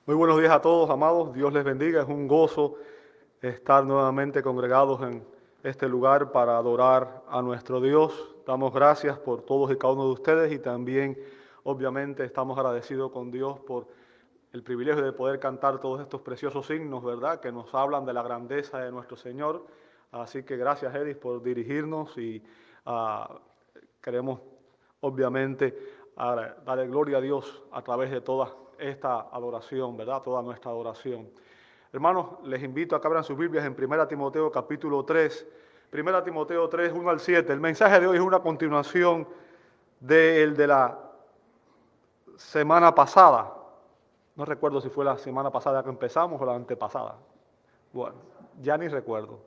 Muy buenos días a todos, amados. Dios les bendiga. Es un gozo estar nuevamente congregados en este lugar para adorar a nuestro Dios. Damos gracias por todos y cada uno de ustedes y también, obviamente, estamos agradecidos con Dios por el privilegio de poder cantar todos estos preciosos himnos, ¿verdad?, que nos hablan de la grandeza de nuestro Señor. Así que gracias, Edith, por dirigirnos y queremos, obviamente, darle gloria a Dios a través de toda esta adoración, ¿verdad?, toda nuestra adoración. Hermanos, les invito a que abran sus Biblias en 1 Timoteo capítulo 3, 1 Timoteo 3, 1 al 7. El mensaje de hoy es una continuación del de la semana pasada. No recuerdo si fue la semana pasada que empezamos o la antepasada. Bueno, ya ni recuerdo.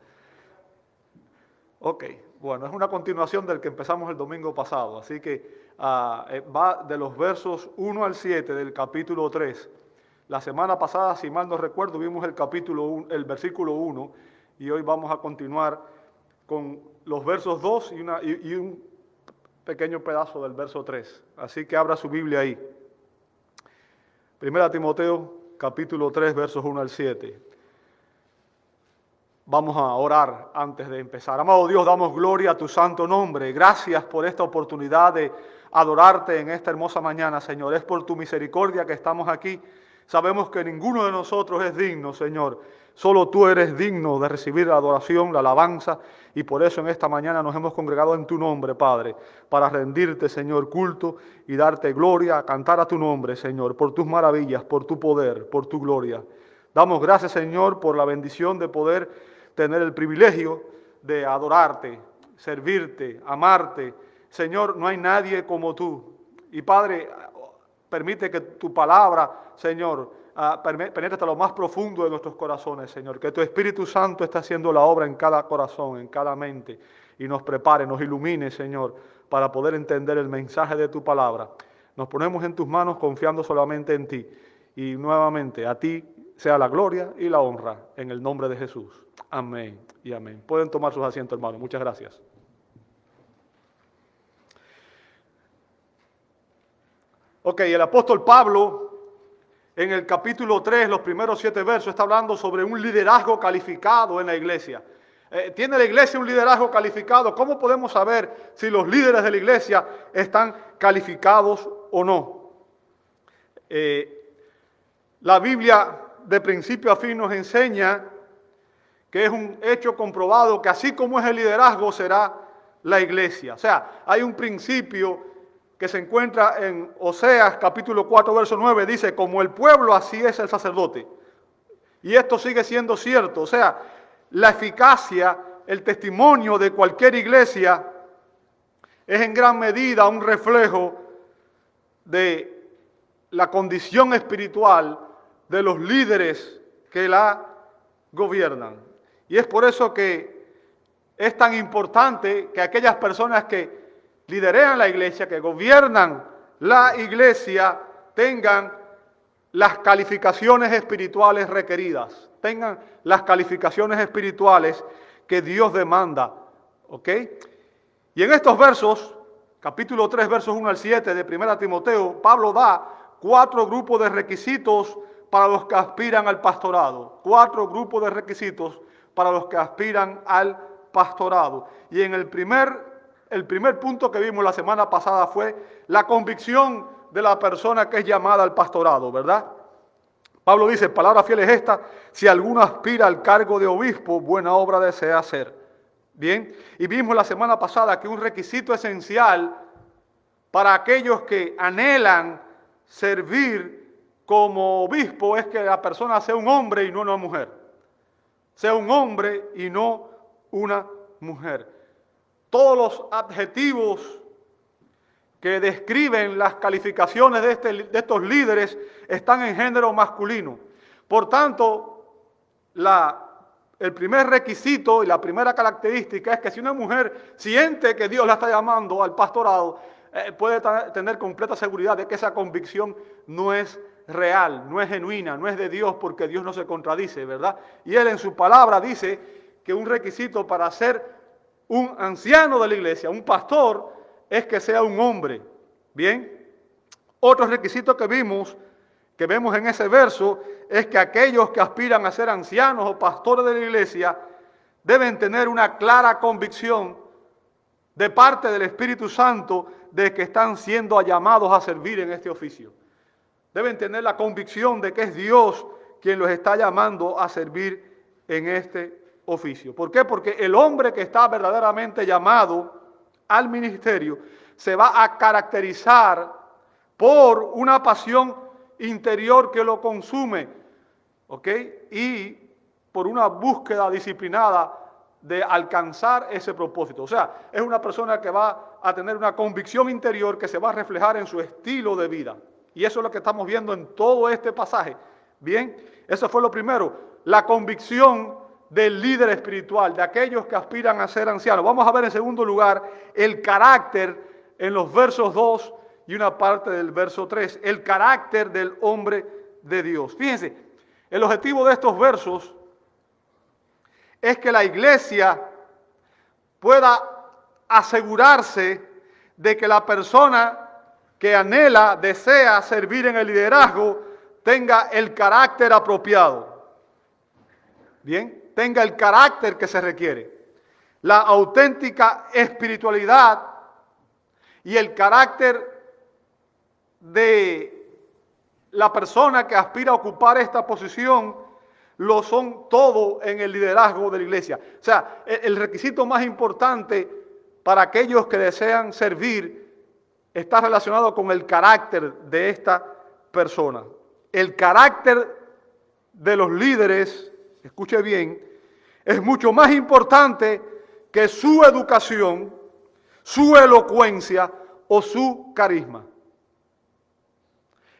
Ok, bueno, es una continuación del que empezamos el domingo pasado, así que va de los versos 1 al 7 del capítulo 3. La semana pasada, si mal no recuerdo, vimos el versículo 1 y hoy vamos a continuar con los versos 2 y un pequeño pedazo del verso 3. Así que abra su Biblia ahí. 1 Timoteo capítulo 3, versos 1 al 7. Vamos a orar antes de empezar. Amado Dios, damos gloria a tu santo nombre. Gracias por esta oportunidad de adorarte en esta hermosa mañana, Señor. Es por tu misericordia que estamos aquí. Sabemos que ninguno de nosotros es digno, Señor. Solo tú eres digno de recibir la adoración, la alabanza, y por eso en esta mañana nos hemos congregado en tu nombre, Padre, para rendirte, Señor, culto y darte gloria, cantar a tu nombre, Señor, por tus maravillas, por tu poder, por tu gloria. Damos gracias, Señor, por la bendición de poder tener el privilegio de adorarte, servirte, amarte. Señor, no hay nadie como tú. Y Padre, permite que tu palabra, Señor, penetre hasta lo más profundo de nuestros corazones, Señor. Que tu Espíritu Santo esté haciendo la obra en cada corazón, en cada mente, y nos prepare, nos ilumine, Señor, para poder entender el mensaje de tu palabra. Nos ponemos en tus manos confiando solamente en ti. Y nuevamente, a ti sea la gloria y la honra, en el nombre de Jesús. Amén y amén. Pueden tomar sus asientos, hermanos. Muchas gracias. Ok, el apóstol Pablo, en el capítulo 3, los primeros 7 versos, está hablando sobre un liderazgo calificado en la iglesia. ¿Tiene la iglesia un liderazgo calificado? ¿Cómo podemos saber si los líderes de la iglesia están calificados o no? La Biblia, de principio a fin, nos enseña que es un hecho comprobado que así como es el liderazgo, será la iglesia. O sea, hay un principio que se encuentra en Oseas capítulo 4, verso 9, dice, como el pueblo, así es el sacerdote. Y esto sigue siendo cierto. O sea, la eficacia, el testimonio de cualquier iglesia es en gran medida un reflejo de la condición espiritual de los líderes que la gobiernan. Y es por eso que es tan importante que aquellas personas que liderean la iglesia, que gobiernan la iglesia, tengan las calificaciones espirituales requeridas, tengan las calificaciones espirituales que Dios demanda. ¿Ok? Y en estos versos, capítulo 3, versos 1 al 7 de 1 Timoteo, Pablo da 4 grupos de requisitos para los que aspiran al pastorado. 4 grupos de requisitos para los que aspiran al pastorado. Y en el primer punto que vimos la semana pasada fue la convicción de la persona que es llamada al pastorado, ¿verdad? Pablo dice, palabra fiel es esta, si alguno aspira al cargo de obispo, buena obra desea hacer. Bien, y vimos la semana pasada que un requisito esencial para aquellos que anhelan servir como obispo es que la persona sea un hombre y no una mujer. Sea un hombre y no una mujer. Todos los adjetivos que describen las calificaciones de estos líderes están en género masculino. Por tanto, el primer requisito y la primera característica es que si una mujer siente que Dios la está llamando al pastorado, puede tener completa seguridad de que esa convicción no es real, no es genuina, no es de Dios, porque Dios no se contradice, ¿verdad? Y Él en su palabra dice que un requisito para ser un anciano de la iglesia, un pastor, es que sea un hombre. Bien, otro requisito que vimos que vemos en ese verso es que aquellos que aspiran a ser ancianos o pastores de la iglesia deben tener una clara convicción de parte del Espíritu Santo de que están siendo llamados a servir en este oficio. Deben tener la convicción de que es Dios quien los está llamando a servir en este oficio. ¿Por qué? Porque el hombre que está verdaderamente llamado al ministerio se va a caracterizar por una pasión interior que lo consume, ¿ok? Y por una búsqueda disciplinada de alcanzar ese propósito. O sea, es una persona que va a tener una convicción interior que se va a reflejar en su estilo de vida. Y eso es lo que estamos viendo en todo este pasaje. Bien, eso fue lo primero, la convicción del líder espiritual, de aquellos que aspiran a ser ancianos. Vamos a ver en segundo lugar el carácter en los versos 2 y una parte del verso 3, el carácter del hombre de Dios. Fíjense, el objetivo de estos versos es que la iglesia pueda asegurarse de que la persona que anhela, desea servir en el liderazgo, tenga el carácter apropiado. Bien, tenga el carácter que se requiere. La auténtica espiritualidad y el carácter de la persona que aspira a ocupar esta posición lo son todo en el liderazgo de la iglesia. O sea, el requisito más importante para aquellos que desean servir está relacionado con el carácter de esta persona. El carácter de los líderes, escuche bien, es mucho más importante que su educación, su elocuencia o su carisma.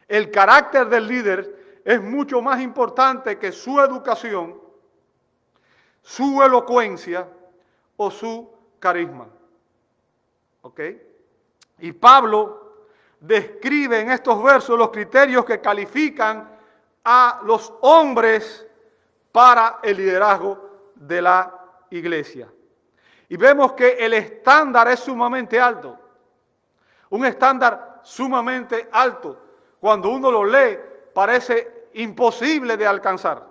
El carácter del líder es mucho más importante que su educación, su elocuencia o su carisma. ¿Ok? Y Pablo describe en estos versos los criterios que califican a los hombres para el liderazgo de la iglesia. Y vemos que el estándar es sumamente alto. Un estándar sumamente alto. Cuando uno lo lee, parece imposible de alcanzar.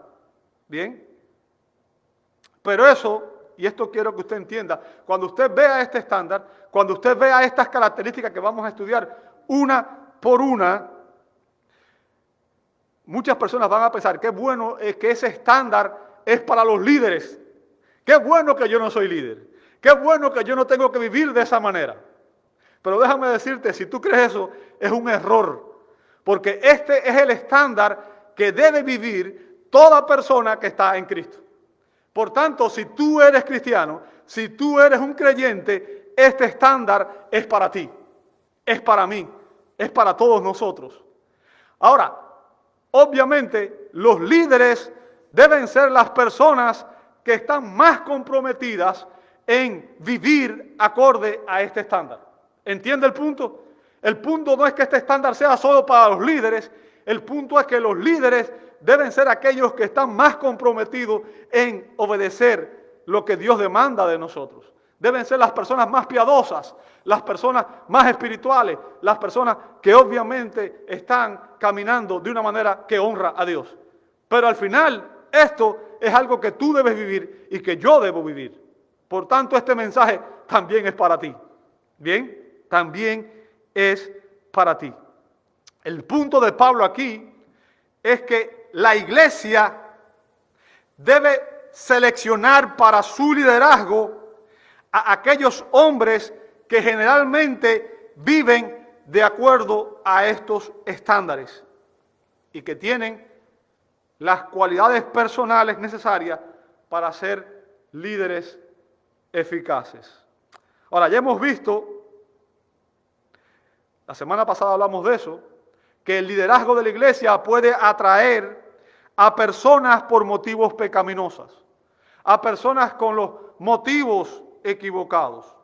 ¿Bien? Pero eso, y esto quiero que usted entienda, cuando usted vea este estándar, cuando usted vea estas características que vamos a estudiar una por una, muchas personas van a pensar, qué bueno es que ese estándar es para los líderes. Qué bueno que yo no soy líder. Qué bueno que yo no tengo que vivir de esa manera. Pero déjame decirte, si tú crees eso, es un error. Porque este es el estándar que debe vivir toda persona que está en Cristo. Por tanto, si tú eres cristiano, si tú eres un creyente, este estándar es para ti, es para mí, es para todos nosotros. Ahora, obviamente, los líderes deben ser las personas que están más comprometidas en vivir acorde a este estándar. ¿Entiende el punto? El punto no es que este estándar sea solo para los líderes, el punto es que los líderes deben ser aquellos que están más comprometidos en obedecer lo que Dios demanda de nosotros. Deben ser las personas más piadosas, las personas más espirituales, las personas que obviamente están caminando de una manera que honra a Dios. Pero al final, esto es algo que tú debes vivir y que yo debo vivir. Por tanto, este mensaje también es para ti. ¿Bien? También es para ti. El punto de Pablo aquí es que la iglesia debe seleccionar para su liderazgo a aquellos hombres que generalmente viven de acuerdo a estos estándares y que tienen las cualidades personales necesarias para ser líderes eficaces. Ahora, ya hemos visto, la semana pasada hablamos de eso, que el liderazgo de la iglesia puede atraer a personas por motivos pecaminosos, a personas con los motivos equivocados.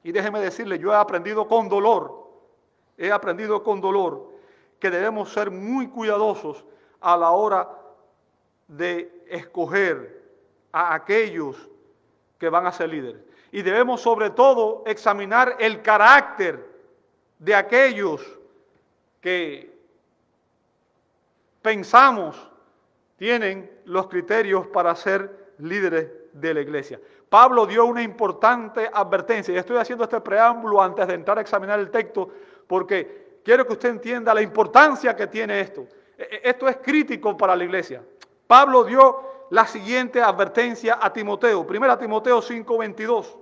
Y déjeme decirle, yo he aprendido con dolor que debemos ser muy cuidadosos a la hora de escoger a aquellos que van a ser líderes. Y debemos sobre todo examinar el carácter de aquellos que pensamos tienen los criterios para ser líderes de la iglesia. Pablo dio una importante advertencia, y estoy haciendo este preámbulo antes de entrar a examinar el texto, porque quiero que usted entienda la importancia que tiene esto. Esto es crítico para la iglesia. Pablo dio la siguiente advertencia a Timoteo, 1 Timoteo 5:22.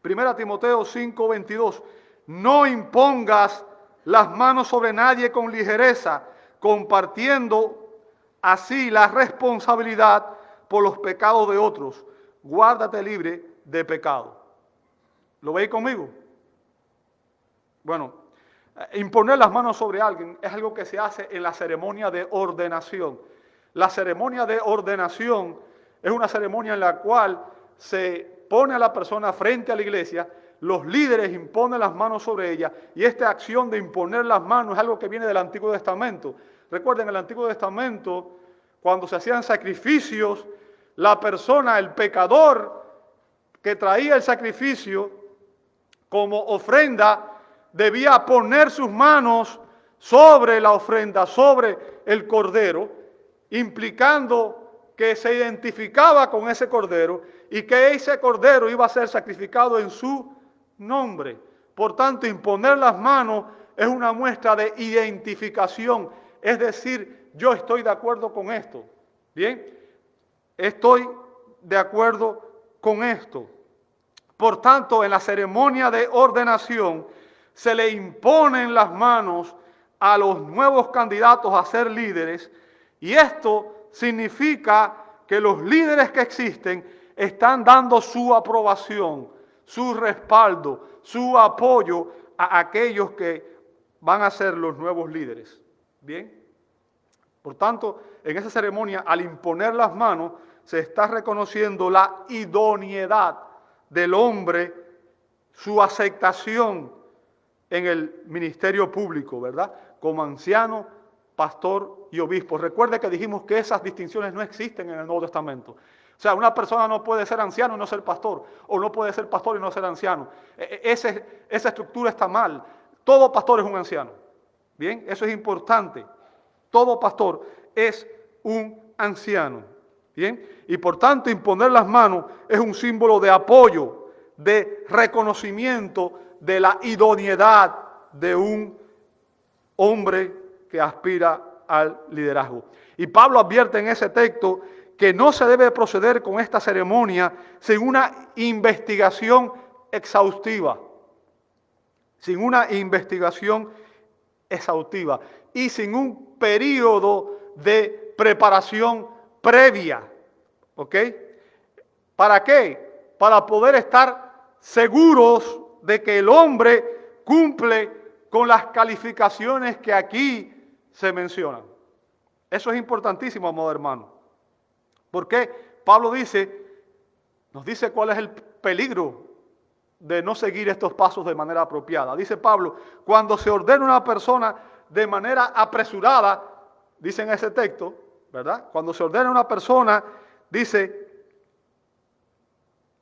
1 Timoteo 5:22. No impongas las manos sobre nadie con ligereza, compartiendo así la responsabilidad por los pecados de otros. Guárdate libre de pecado. ¿Lo veis conmigo? Bueno, imponer las manos sobre alguien es algo que se hace en la ceremonia de ordenación. La ceremonia de ordenación es una ceremonia en la cual se pone a la persona frente a la iglesia, los líderes imponen las manos sobre ella, y esta acción de imponer las manos es algo que viene del Antiguo Testamento. Recuerden, en el Antiguo Testamento, cuando se hacían sacrificios, la persona, el pecador que traía el sacrificio como ofrenda, debía poner sus manos sobre la ofrenda, sobre el cordero, implicando que se identificaba con ese cordero y que ese cordero iba a ser sacrificado en su nombre. Por tanto, imponer las manos es una muestra de identificación, es decir, yo estoy de acuerdo con esto. Bien, estoy de acuerdo con esto. Por tanto, en la ceremonia de ordenación se le imponen las manos a los nuevos candidatos a ser líderes, y esto significa que los líderes que existen están dando su aprobación, su respaldo, su apoyo a aquellos que van a ser los nuevos líderes. Bien. Por tanto, en esa ceremonia, al imponer las manos, se está reconociendo la idoneidad del hombre, su aceptación en el ministerio público, ¿verdad? Como anciano, pastor y obispo. Recuerde que dijimos que esas distinciones no existen en el Nuevo Testamento. O sea, una persona no puede ser anciano y no ser pastor, o no puede ser pastor y no ser anciano. Esa estructura está mal. Todo pastor es un anciano. Bien, eso es importante. Todo pastor es un anciano. Bien, y por tanto imponer las manos es un símbolo de apoyo, de reconocimiento de la idoneidad de un hombre que aspira al liderazgo. Y Pablo advierte en ese texto que no se debe proceder con esta ceremonia sin una investigación exhaustiva. Sin una investigación exhaustiva y sin un periodo de preparación previa. ¿Ok? ¿Para qué? Para poder estar seguros de que el hombre cumple con las calificaciones que aquí se mencionan. Eso es importantísimo, amado hermano. Porque Pablo nos dice cuál es el peligro de no seguir estos pasos de manera apropiada. Dice Pablo, cuando se ordena una persona de manera apresurada, dice en ese texto, ¿verdad? Cuando se ordena una persona, dice,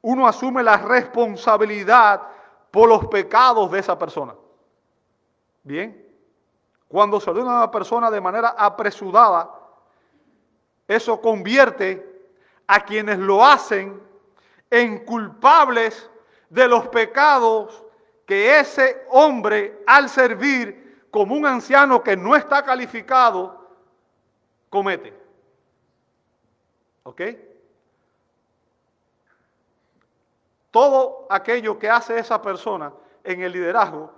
uno asume la responsabilidad por los pecados de esa persona. Bien, cuando se ordena a una persona de manera apresurada, eso convierte a quienes lo hacen en culpables de los pecados que ese hombre, al servir como un anciano que no está calificado, comete. ¿Ok? Todo aquello que hace esa persona en el liderazgo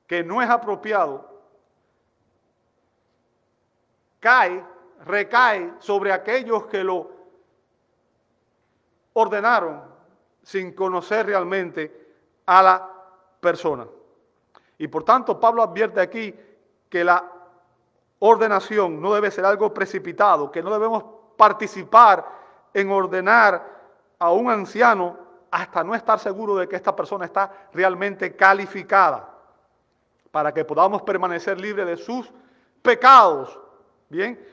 que no es apropiado, recae sobre aquellos que lo ordenaron sin conocer realmente a la persona. Y por tanto, Pablo advierte aquí que la ordenación no debe ser algo precipitado, que no debemos participar en ordenar a un anciano hasta no estar seguro de que esta persona está realmente calificada, para que podamos permanecer libres de sus pecados, ¿bien?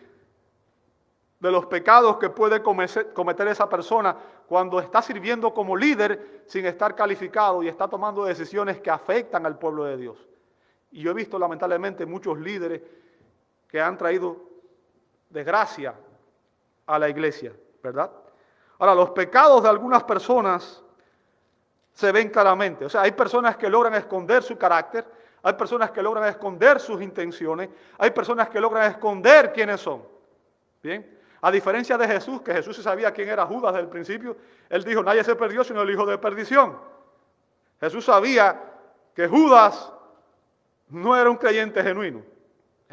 De los pecados que puede cometer esa persona cuando está sirviendo como líder sin estar calificado y está tomando decisiones que afectan al pueblo de Dios. Y yo he visto lamentablemente muchos líderes que han traído desgracia a la iglesia, ¿verdad? Ahora, los pecados de algunas personas se ven claramente. O sea, hay personas que logran esconder su carácter, hay personas que logran esconder sus intenciones, hay personas que logran esconder quiénes son. Bien, a diferencia de Jesús, que Jesús se sabía quién era Judas desde el principio, él dijo, nadie se perdió sino el hijo de perdición. Jesús sabía que Judas no era un creyente genuino.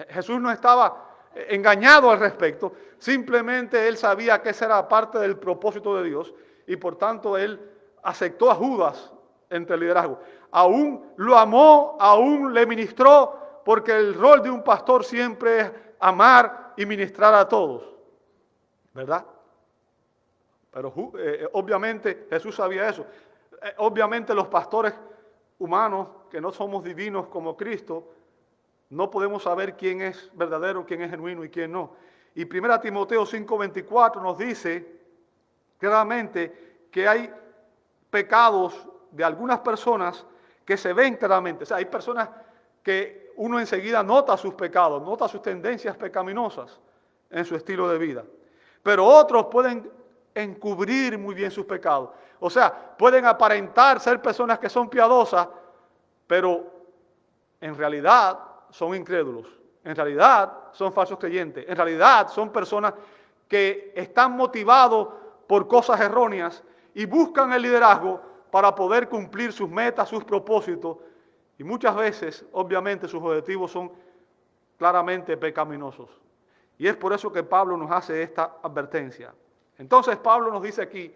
Jesús no estaba engañado al respecto, simplemente él sabía que esa era parte del propósito de Dios y por tanto él aceptó a Judas entre el liderazgo. Aún lo amó, aún le ministró, porque el rol de un pastor siempre es amar y ministrar a todos, ¿verdad? Pero obviamente Jesús sabía eso. Obviamente los pastores humanos, que no somos divinos como Cristo, no podemos saber quién es verdadero, quién es genuino y quién no. Y 1 Timoteo 5:24 nos dice claramente que hay pecados de algunas personas que se ven claramente. O sea, hay personas que uno enseguida nota sus pecados, nota sus tendencias pecaminosas en su estilo de vida. Pero otros pueden encubrir muy bien sus pecados. O sea, pueden aparentar ser personas que son piadosas, pero en realidad son incrédulos. En realidad son falsos creyentes. En realidad son personas que están motivados por cosas erróneas y buscan el liderazgo para poder cumplir sus metas, sus propósitos. Y muchas veces, obviamente, sus objetivos son claramente pecaminosos. Y es por eso que Pablo nos hace esta advertencia. Entonces Pablo nos dice aquí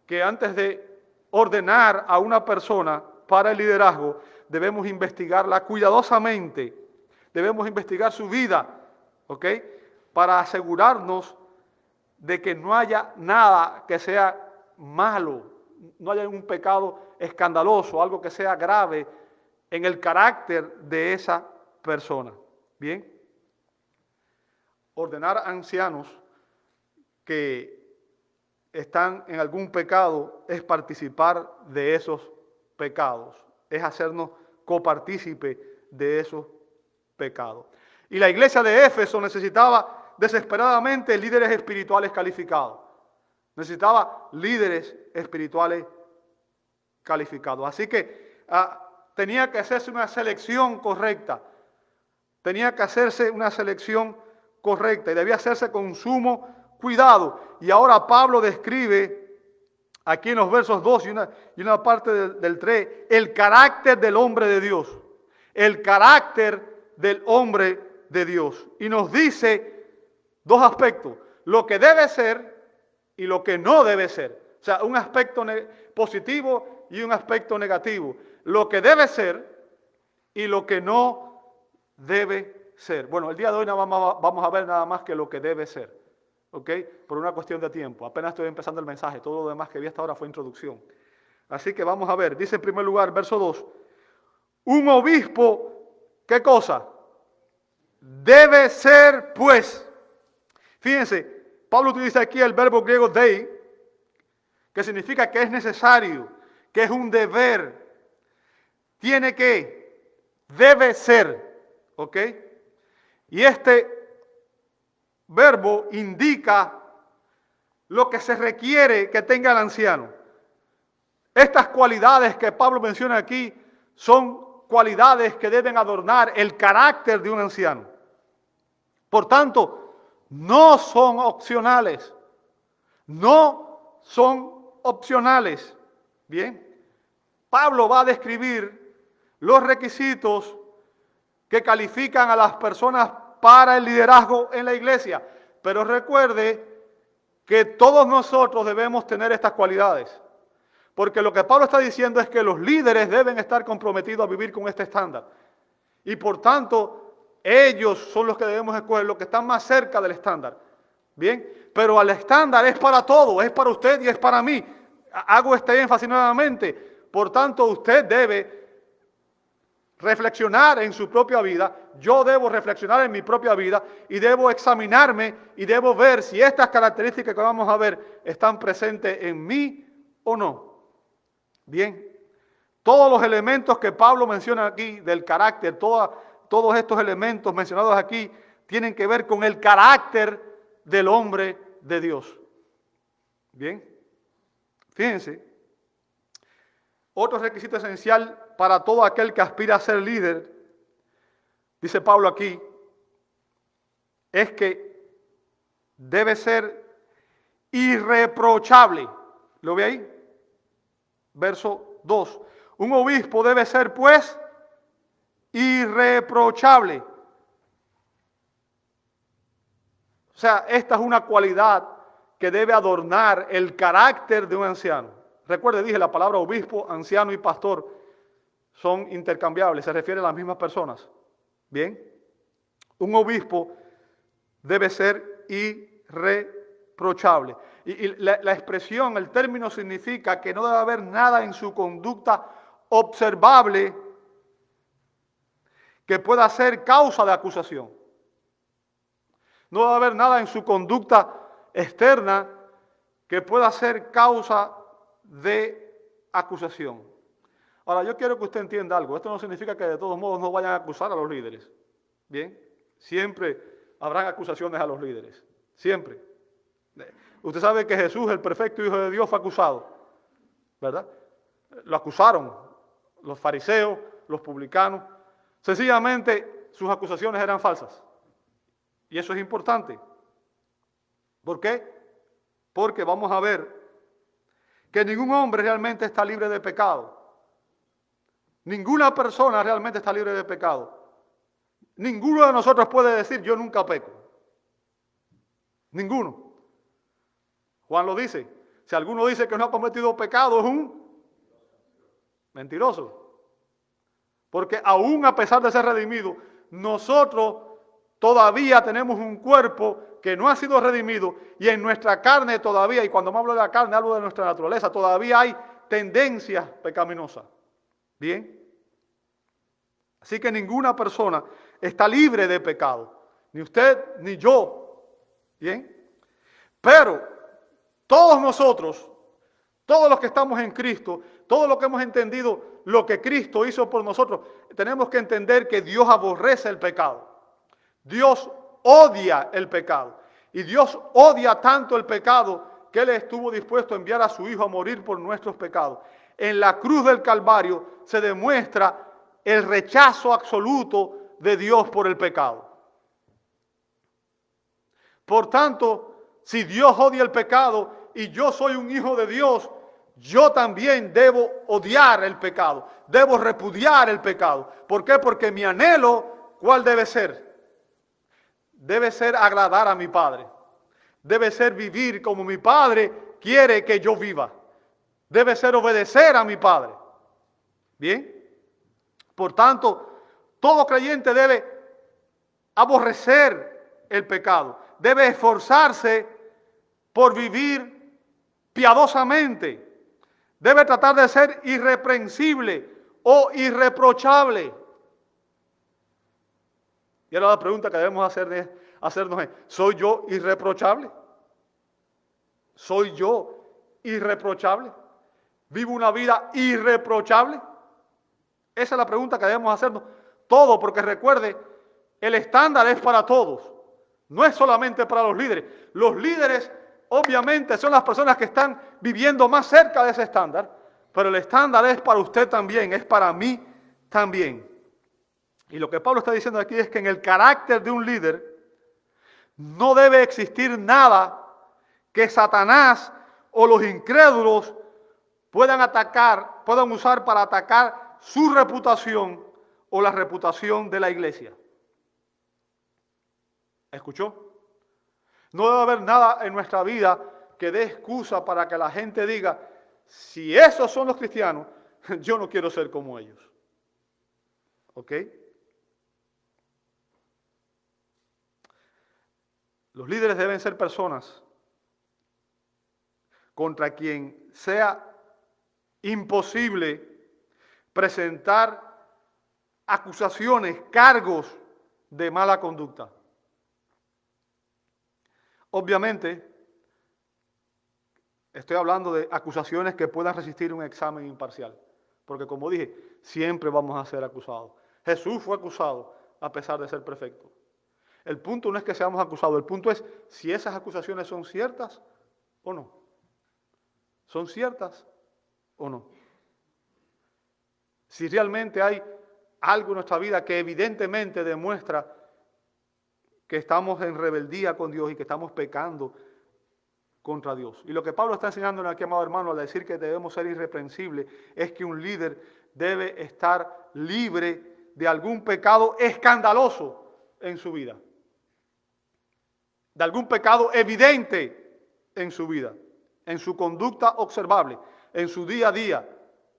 que antes de ordenar a una persona para el liderazgo, debemos investigarla cuidadosamente, debemos investigar su vida, ¿ok? Para asegurarnos de que no haya nada que sea malo, no haya un pecado escandaloso, algo que sea grave en el carácter de esa persona. Bien, ordenar a ancianos que están en algún pecado es participar de esos pecados, es hacernos copartícipe de esos pecados. Y la iglesia de Éfeso necesitaba desesperadamente líderes espirituales calificados. Necesitaba líderes espirituales calificados. Así que tenía que hacerse una selección correcta. Tenía que hacerse una selección correcta y debía hacerse con sumo cuidado. Y ahora Pablo describe aquí en los versos 2 y una parte del 3 el carácter del hombre de Dios. El carácter del hombre de Dios. Y nos dice dos aspectos: lo que debe ser y lo que no debe ser. O sea, un aspecto positivo y un aspecto negativo. Lo que debe ser y lo que no debe ser. Bueno, el día de hoy vamos a ver nada más que lo que debe ser. ¿Ok? Por una cuestión de tiempo. Apenas estoy empezando el mensaje. Todo lo demás que vi hasta ahora fue introducción. Así que vamos a ver. Dice en primer lugar, verso 2. Un obispo, ¿qué cosa? Debe ser, pues. Fíjense, Pablo utiliza aquí el verbo griego dei, que significa que es necesario, que es un deber. Tiene que, debe ser. ¿Ok? Y este verbo indica lo que se requiere que tenga el anciano. Estas cualidades que Pablo menciona aquí son cualidades que deben adornar el carácter de un anciano. Por tanto, no son opcionales. No son opcionales. Bien. Pablo va a describir los requisitos que califican a las personas para el liderazgo en la iglesia. Pero recuerde que todos nosotros debemos tener estas cualidades. Porque lo que Pablo está diciendo es que los líderes deben estar comprometidos a vivir con este estándar. Y por tanto, ellos son los que debemos escoger, los que están más cerca del estándar. Bien, pero el estándar es para todos, es para usted y es para mí. Hago este énfasis nuevamente. Por tanto, usted debe reflexionar en su propia vida, yo debo reflexionar en mi propia vida y debo examinarme y debo ver si estas características que vamos a ver están presentes en mí o no. Bien, todos los elementos que Pablo menciona aquí del carácter, todos estos elementos mencionados aquí tienen que ver con el carácter del hombre de Dios. Bien, fíjense, otro requisito esencial para todo aquel que aspira a ser líder, dice Pablo aquí, es que debe ser irreprochable. ¿Lo ve ahí? Verso 2. Un obispo debe ser, pues, irreprochable. O sea, esta es una cualidad que debe adornar el carácter de un anciano. Recuerde, dije, la palabra obispo, anciano y pastor son intercambiables, se refieren a las mismas personas. Bien, un obispo debe ser irreprochable. Y la expresión, el término significa que no debe haber nada en su conducta observable que pueda ser causa de acusación. No debe haber nada en su conducta externa que pueda ser causa de acusación. Ahora, yo quiero que usted entienda algo. Esto no significa que de todos modos no vayan a acusar a los líderes. Bien, siempre habrán acusaciones a los líderes. Siempre. Usted sabe que Jesús, el perfecto Hijo de Dios, fue acusado, ¿verdad? Lo acusaron los fariseos, los publicanos. Sencillamente, sus acusaciones eran falsas. Y eso es importante. ¿Por qué? Porque vamos a ver que ningún hombre realmente está libre de pecado. Ninguna persona realmente está libre de pecado. Ninguno de nosotros puede decir, yo nunca peco. Ninguno. Juan lo dice. Si alguno dice que no ha cometido pecado, es un mentiroso. Porque aún a pesar de ser redimido, nosotros todavía tenemos un cuerpo que no ha sido redimido y en nuestra carne todavía, y cuando me hablo de la carne, hablo de nuestra naturaleza, todavía hay tendencias pecaminosas. Bien. Así que ninguna persona está libre de pecado. Ni usted, ni yo. Bien. Pero todos nosotros, todos los que estamos en Cristo, todos los que hemos entendido lo que Cristo hizo por nosotros, tenemos que entender que Dios aborrece el pecado. Dios odia el pecado. Y Dios odia tanto el pecado que Él estuvo dispuesto a enviar a su Hijo a morir por nuestros pecados. En la cruz del Calvario se demuestra el rechazo absoluto de Dios por el pecado. Por tanto, si Dios odia el pecado y yo soy un hijo de Dios, yo también debo odiar el pecado, debo repudiar el pecado. ¿Por qué? Porque mi anhelo, ¿cuál debe ser? Debe ser agradar a mi Padre. Debe ser vivir como mi Padre quiere que yo viva. Debe ser obedecer a mi Padre. ¿Bien? Por tanto, todo creyente debe aborrecer el pecado. Debe esforzarse por vivir piadosamente. Debe tratar de ser irreprensible o irreprochable. Y ahora la pregunta que debemos hacernos es, ¿soy yo irreprochable? ¿Soy yo irreprochable? ¿Vivo una vida irreprochable? Esa es la pregunta que debemos hacernos todos, porque recuerde, el estándar es para todos, no es solamente para los líderes. Los líderes, obviamente, son las personas que están viviendo más cerca de ese estándar, pero el estándar es para usted también, es para mí también. Y lo que Pablo está diciendo aquí es que en el carácter de un líder no debe existir nada que Satanás o los incrédulos puedan usar para atacar su reputación o la reputación de la iglesia. ¿Escuchó? No debe haber nada en nuestra vida que dé excusa para que la gente diga, si esos son los cristianos, yo no quiero ser como ellos. ¿Ok? Los líderes deben ser personas contra quien sea imposible presentar acusaciones, cargos de mala conducta. Obviamente, estoy hablando de acusaciones que puedan resistir un examen imparcial, porque como dije, siempre vamos a ser acusados. Jesús fue acusado a pesar de ser perfecto. El punto no es que seamos acusados, el punto es si esas acusaciones son ciertas o no. ¿Son ciertas o no? Si realmente hay algo en nuestra vida que evidentemente demuestra que estamos en rebeldía con Dios y que estamos pecando contra Dios. Y lo que Pablo está enseñando aquí, amado hermano, al decir que debemos ser irreprensibles, es que un líder debe estar libre de algún pecado escandaloso en su vida. De algún pecado evidente en su vida, en su conducta observable, en su día a día.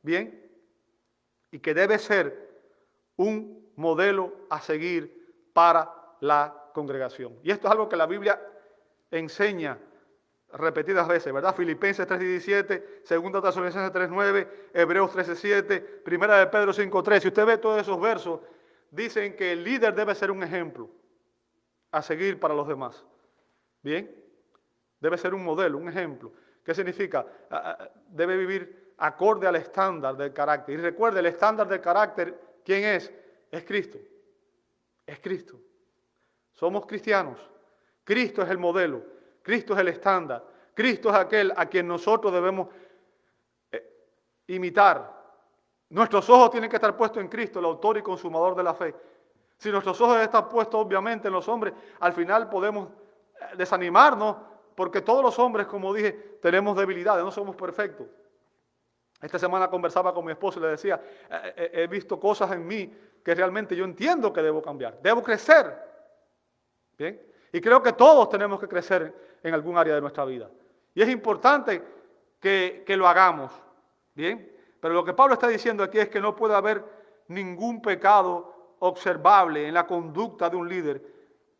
¿Bien? Y que debe ser un modelo a seguir para la congregación. Y esto es algo que la Biblia enseña repetidas veces, ¿verdad? Filipenses 3:17, 2 Tesalonicenses 3:9, Hebreos 13:7, 1 de Pedro 5:3. Si usted ve todos esos versos, dicen que el líder debe ser un ejemplo a seguir para los demás. ¿Bien? Debe ser un modelo, un ejemplo. ¿Qué significa? Debe vivir acorde al estándar del carácter. Y recuerde, el estándar del carácter, ¿quién es? Es Cristo. Es Cristo. Somos cristianos. Cristo es el modelo. Cristo es el estándar. Cristo es aquel a quien nosotros debemos imitar. Nuestros ojos tienen que estar puestos en Cristo, el autor y consumador de la fe. Si nuestros ojos están puestos obviamente en los hombres, al final podemos desanimarnos, porque todos los hombres, como dije, tenemos debilidades, no somos perfectos. Esta semana conversaba con mi esposo y le decía, he visto cosas en mí que realmente yo entiendo que debo cambiar, debo crecer. ¿Bien? Y creo que todos tenemos que crecer en algún área de nuestra vida. Y es importante que lo hagamos. ¿Bien? Pero lo que Pablo está diciendo aquí es que no puede haber ningún pecado observable en la conducta de un líder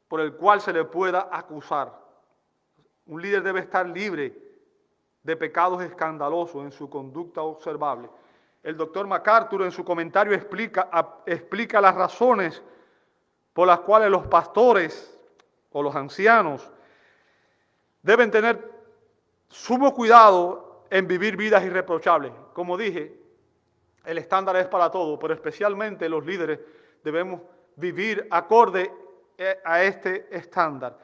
por el cual se le pueda acusar. Un líder debe estar libre de pecados escandalosos en su conducta observable. El doctor MacArthur en su comentario explica las razones por las cuales los pastores o los ancianos deben tener sumo cuidado en vivir vidas irreprochables. Como dije, el estándar es para todos, pero especialmente los líderes debemos vivir acorde a este estándar.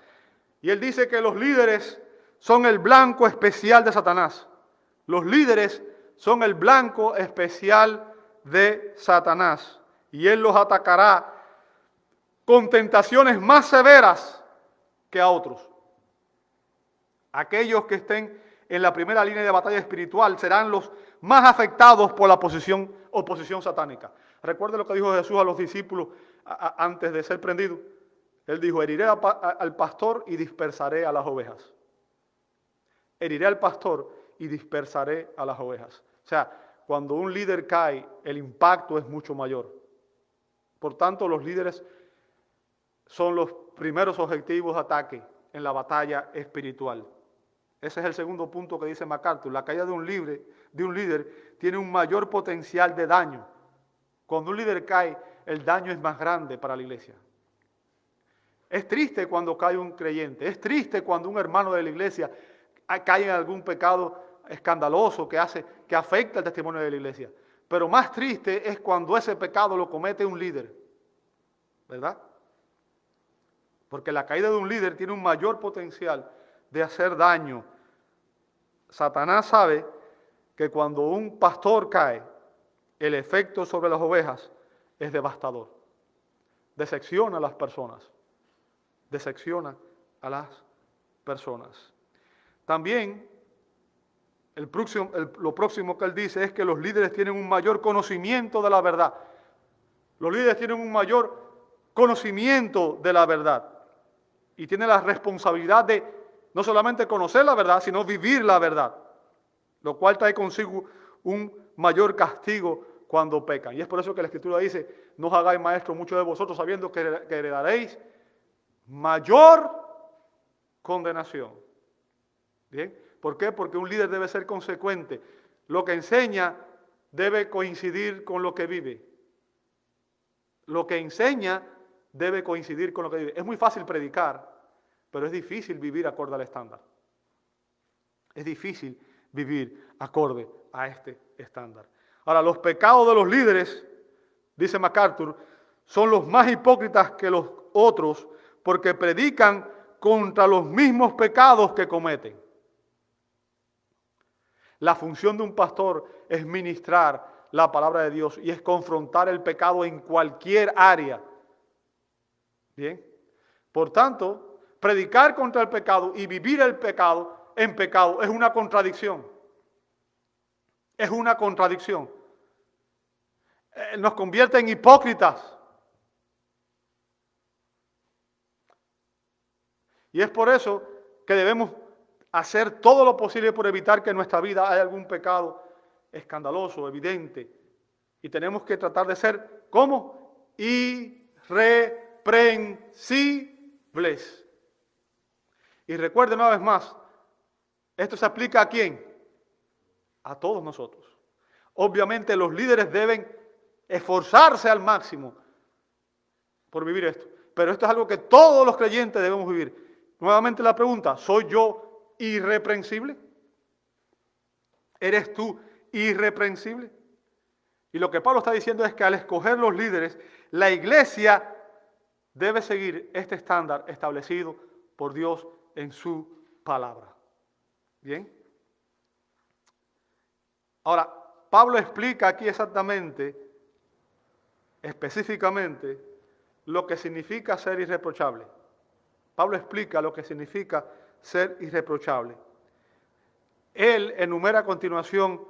Y él dice que los líderes son el blanco especial de Satanás. Los líderes son el blanco especial de Satanás. Y él los atacará con tentaciones más severas que a otros. Aquellos que estén en la primera línea de batalla espiritual serán los más afectados por la oposición satánica. Recuerde lo que dijo Jesús a los discípulos antes de ser prendido. Él dijo, heriré al pastor y dispersaré a las ovejas. Heriré al pastor y dispersaré a las ovejas. O sea, cuando un líder cae, el impacto es mucho mayor. Por tanto, los líderes son los primeros objetivos de ataque en la batalla espiritual. Ese es el segundo punto que dice MacArthur. La caída de un líder tiene un mayor potencial de daño. Cuando un líder cae, el daño es más grande para la iglesia. Es triste cuando cae un creyente. Es triste cuando un hermano de la iglesia cae en algún pecado escandaloso que afecta el testimonio de la iglesia. Pero más triste es cuando ese pecado lo comete un líder. ¿Verdad? Porque la caída de un líder tiene un mayor potencial de hacer daño. Satanás sabe que cuando un pastor cae, el efecto sobre las ovejas es devastador. Decepciona a las personas. Decepciona a las personas. También, lo próximo que él dice es que los líderes tienen un mayor conocimiento de la verdad. Los líderes tienen un mayor conocimiento de la verdad. Y tienen la responsabilidad de no solamente conocer la verdad, sino vivir la verdad. Lo cual trae consigo un mayor castigo cuando pecan. Y es por eso que la Escritura dice, no os hagáis maestros muchos de vosotros, sabiendo que heredaréis mayor condenación. ¿Bien? ¿Por qué? Porque un líder debe ser consecuente. Lo que enseña debe coincidir con lo que vive. Lo que enseña debe coincidir con lo que vive. Es muy fácil predicar, pero es difícil vivir acorde al estándar. Es difícil vivir acorde a este estándar. Ahora, los pecados de los líderes, dice MacArthur, son los más hipócritas que los otros, porque predican contra los mismos pecados que cometen. La función de un pastor es ministrar la palabra de Dios y es confrontar el pecado en cualquier área. Bien. Por tanto, predicar contra el pecado y vivir el pecado en pecado es una contradicción. Es una contradicción. Nos convierte en hipócritas. Y es por eso que debemos hacer todo lo posible por evitar que en nuestra vida haya algún pecado escandaloso, evidente. Y tenemos que tratar de ser, ¿cómo? Irreprensibles. Y recuerden una vez más, esto se aplica ¿a quién? A todos nosotros. Obviamente los líderes deben esforzarse al máximo por vivir esto. Pero esto es algo que todos los creyentes debemos vivir. Nuevamente la pregunta, ¿soy yo irreprensible? ¿Eres tú irreprensible? Y lo que Pablo está diciendo es que al escoger los líderes, la iglesia debe seguir este estándar establecido por Dios en su palabra. ¿Bien? Ahora, Pablo explica aquí exactamente, específicamente, lo que significa ser irreprochable. Pablo explica lo que significa ser irreprochable. Él enumera a continuación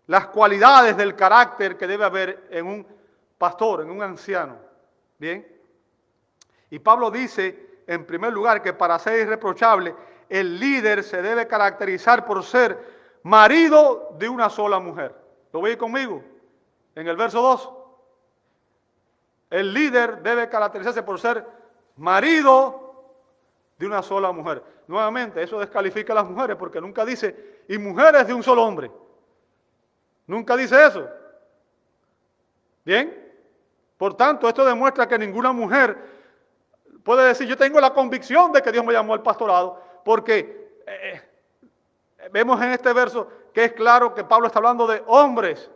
las cualidades del carácter que debe haber en un pastor, en un anciano. ¿Bien? Y Pablo dice, en primer lugar, que para ser irreprochable, el líder se debe caracterizar por ser marido de una sola mujer. ¿Lo veis conmigo? En el verso 2. El líder debe caracterizarse por ser marido de una sola mujer. Nuevamente, eso descalifica a las mujeres porque nunca dice, y mujeres de un solo hombre. Nunca dice eso. ¿Bien? Por tanto, esto demuestra que ninguna mujer puede decir, yo tengo la convicción de que Dios me llamó al pastorado, porque vemos en este verso que es claro que Pablo está hablando de hombres.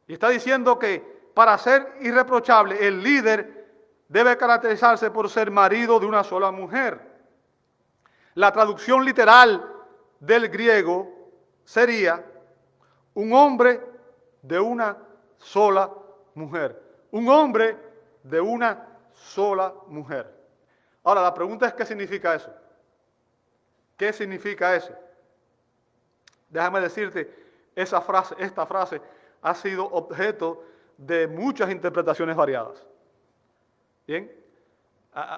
Y está diciendo que para ser irreprochable, el líder debe caracterizarse por ser marido de una sola mujer. La traducción literal del griego sería un hombre de una sola mujer. Un hombre de una sola mujer. Ahora, la pregunta es, ¿qué significa eso? ¿Qué significa eso? Déjame decirte, esta frase ha sido objeto de muchas interpretaciones variadas. Bien,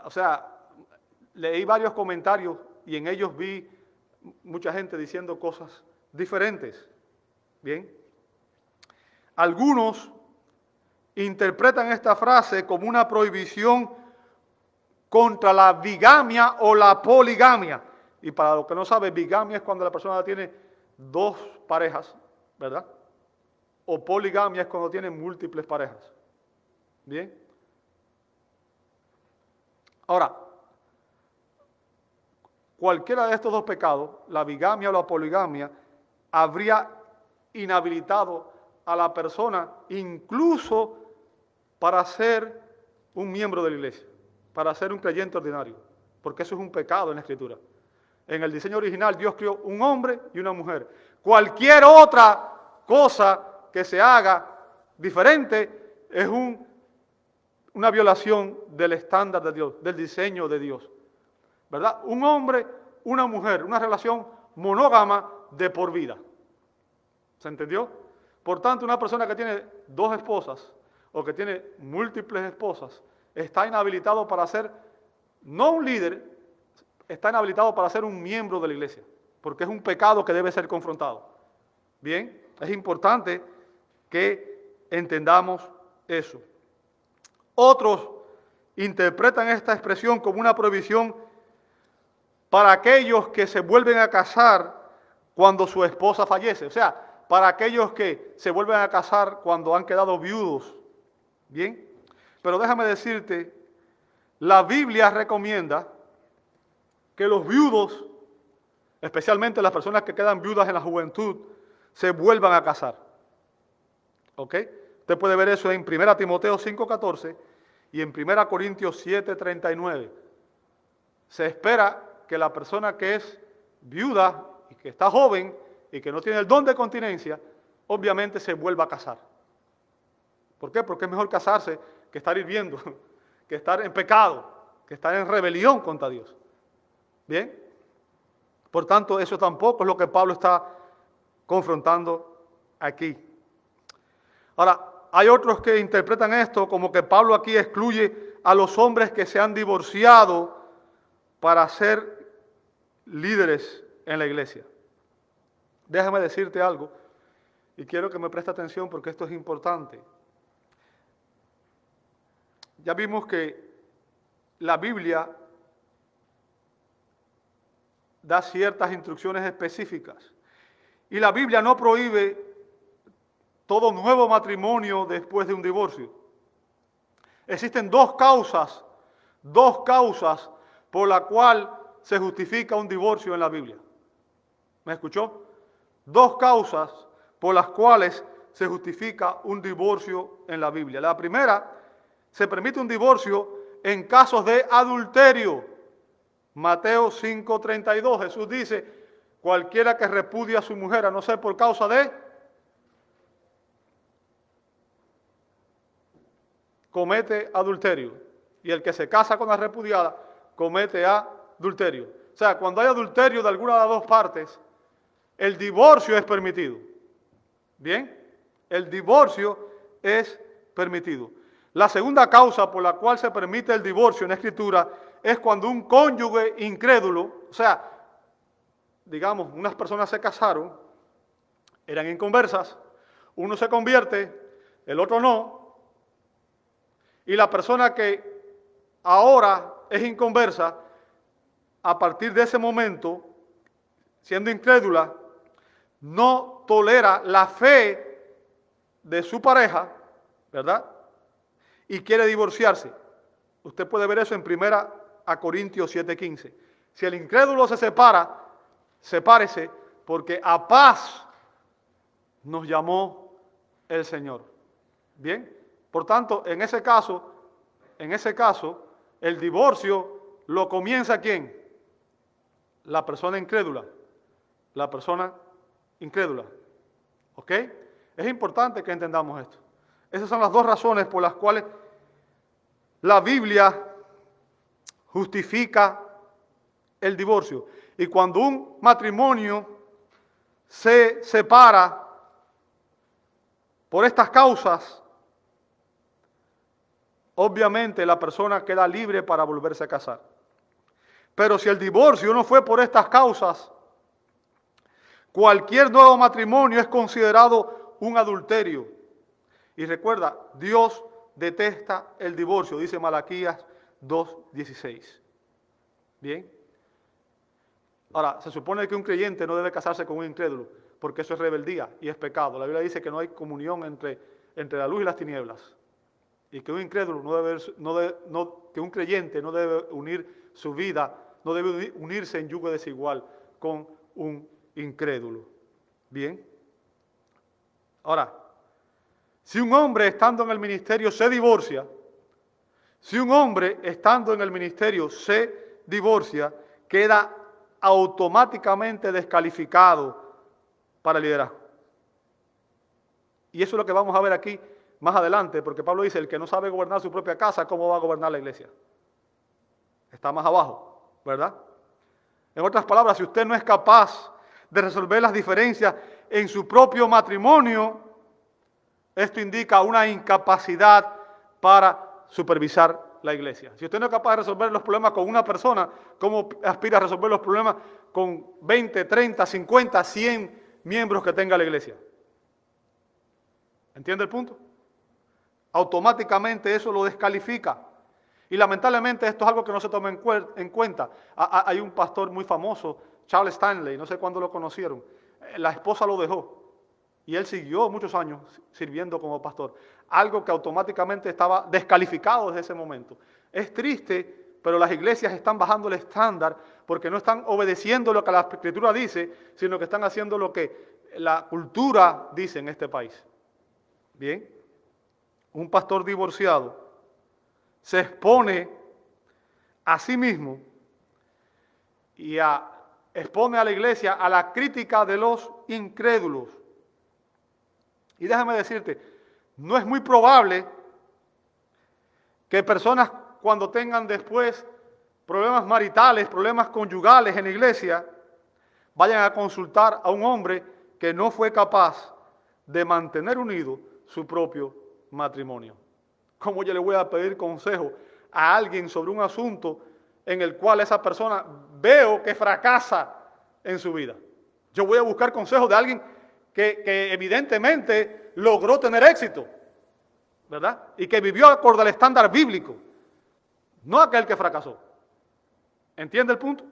o sea, leí varios comentarios y en ellos vi mucha gente diciendo cosas diferentes. Bien, algunos interpretan esta frase como una prohibición contra la bigamia o la poligamia. Y para los que no saben, bigamia es cuando la persona tiene dos parejas, ¿verdad? O poligamia es cuando tiene múltiples parejas. Bien. Ahora, cualquiera de estos dos pecados, la bigamia o la poligamia, habría inhabilitado a la persona incluso para ser un miembro de la iglesia, para ser un creyente ordinario, porque eso es un pecado en la Escritura. En el diseño original Dios creó un hombre y una mujer. Cualquier otra cosa que se haga diferente es una violación del estándar de Dios, del diseño de Dios. ¿Verdad? Un hombre, una mujer, una relación monógama de por vida. ¿Se entendió? Por tanto, una persona que tiene dos esposas o que tiene múltiples esposas está inhabilitado para ser, no un líder, está inhabilitado para ser un miembro de la iglesia, porque es un pecado que debe ser confrontado. Bien, es importante que entendamos eso. Otros interpretan esta expresión como una prohibición para aquellos que se vuelven a casar cuando su esposa fallece. O sea, para aquellos que se vuelven a casar cuando han quedado viudos. Bien, pero déjame decirte, la Biblia recomienda que los viudos, especialmente las personas que quedan viudas en la juventud, se vuelvan a casar. ¿Ok? Usted puede ver eso en 1 Timoteo 5:14 Y en 1 Corintios 7:39 se espera que la persona que es viuda y que está joven y que no tiene el don de continencia, obviamente se vuelva a casar. ¿Por qué? Porque es mejor casarse que estar hirviendo, que estar en pecado, que estar en rebelión contra Dios. ¿Bien? Por tanto, eso tampoco es lo que Pablo está confrontando aquí. Ahora, hay otros que interpretan esto como que Pablo aquí excluye a los hombres que se han divorciado para ser líderes en la iglesia. Déjame decirte algo y quiero que me preste atención porque esto es importante. Ya vimos que la Biblia da ciertas instrucciones específicas y la Biblia no prohíbe todo nuevo matrimonio después de un divorcio. Existen dos causas por la cual se justifica un divorcio en la Biblia. ¿Me escuchó? Dos causas por las cuales se justifica un divorcio en la Biblia. La primera, se permite un divorcio en casos de adulterio. Mateo 5:32, Jesús dice, cualquiera que repudie a su mujer, a no ser por causa de comete adulterio. Y el que se casa con la repudiada comete adulterio. O sea, cuando hay adulterio de alguna de las dos partes, el divorcio es permitido. ¿Bien? El divorcio es permitido. La segunda causa por la cual se permite el divorcio en la Escritura es cuando un cónyuge incrédulo, o sea, digamos, unas personas se casaron, eran inconversas, uno se convierte, el otro no, y la persona que ahora es inconversa, a partir de ese momento, siendo incrédula, no tolera la fe de su pareja, ¿verdad? Y quiere divorciarse. Usted puede ver eso en 1 Corintios 7:15. Si el incrédulo se separa, sepárese, porque a paz nos llamó el Señor. ¿Bien? Por tanto, en ese caso, el divorcio lo comienza ¿quién? La persona incrédula. La persona incrédula. ¿Ok? Es importante que entendamos esto. Esas son las dos razones por las cuales la Biblia justifica el divorcio. Y cuando un matrimonio se separa por estas causas, obviamente la persona queda libre para volverse a casar. Pero si el divorcio no fue por estas causas, cualquier nuevo matrimonio es considerado un adulterio. Y recuerda, Dios detesta el divorcio, dice Malaquías 2:16. Bien. Ahora, se supone que un creyente no debe casarse con un incrédulo, porque eso es rebeldía y es pecado. La Biblia dice que no hay comunión entre la luz y las tinieblas. Y que un incrédulo que un creyente no debe unir su vida, no debe unirse en yugo desigual con un incrédulo. Bien. Ahora, si un hombre estando en el ministerio se divorcia, queda automáticamente descalificado para el liderazgo. Y eso es lo que vamos a ver aquí más adelante, porque Pablo dice, el que no sabe gobernar su propia casa, ¿cómo va a gobernar la iglesia? Está más abajo, ¿verdad? En otras palabras, si usted no es capaz de resolver las diferencias en su propio matrimonio, esto indica una incapacidad para supervisar la iglesia. Si usted no es capaz de resolver los problemas con una persona, ¿cómo aspira a resolver los problemas con 20, 30, 50, 100 miembros que tenga la iglesia? ¿Entiende el punto? Automáticamente eso lo descalifica. Y lamentablemente esto es algo que no se toma en cuenta. Hay un pastor muy famoso, Charles Stanley, no sé cuándo lo conocieron. La esposa lo dejó y él siguió muchos años sirviendo como pastor. Algo que automáticamente estaba descalificado desde ese momento. Es triste, pero las iglesias están bajando el estándar porque no están obedeciendo lo que la Escritura dice, sino que están haciendo lo que la cultura dice en este país. Bien, un pastor divorciado se expone a sí mismo y expone a la iglesia a la crítica de los incrédulos. Y déjame decirte, no es muy probable que personas cuando tengan después problemas maritales, problemas conyugales en la iglesia, vayan a consultar a un hombre que no fue capaz de mantener unido su propio matrimonio. ¿Cómo yo le voy a pedir consejo a alguien sobre un asunto en el cual esa persona veo que fracasa en su vida? Yo voy a buscar consejos de alguien que evidentemente logró tener éxito, ¿verdad? Y que vivió acorde al estándar bíblico, no aquel que fracasó. ¿Entiende el punto?